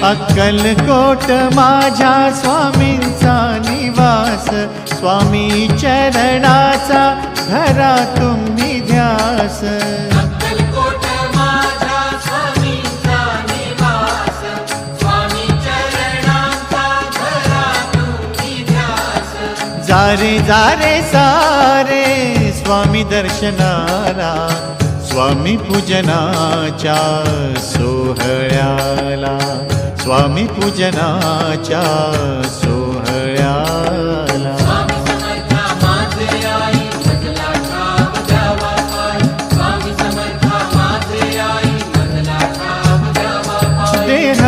अक्कलकोट माझ्या स्वामींचा निवास, स्वामी चरणाचा धरा तुम्ही ध्यास। अक्कलकोट माझ्या स्वामींचा निवास, स्वामी चरणांचा धरा तुम्ही ध्यास। जारे जारे सारे स्वामी दर्शनाला, स्वामी पूजनाच्या सोहळ्याला, स्वामी पूजनाच्या सोहळ्याला। स्वामी समर्था माझे आई मजला ठाव द्यावा पाय, स्वामी समर्था माझे आई मजला ठाव द्यावा पाय। देह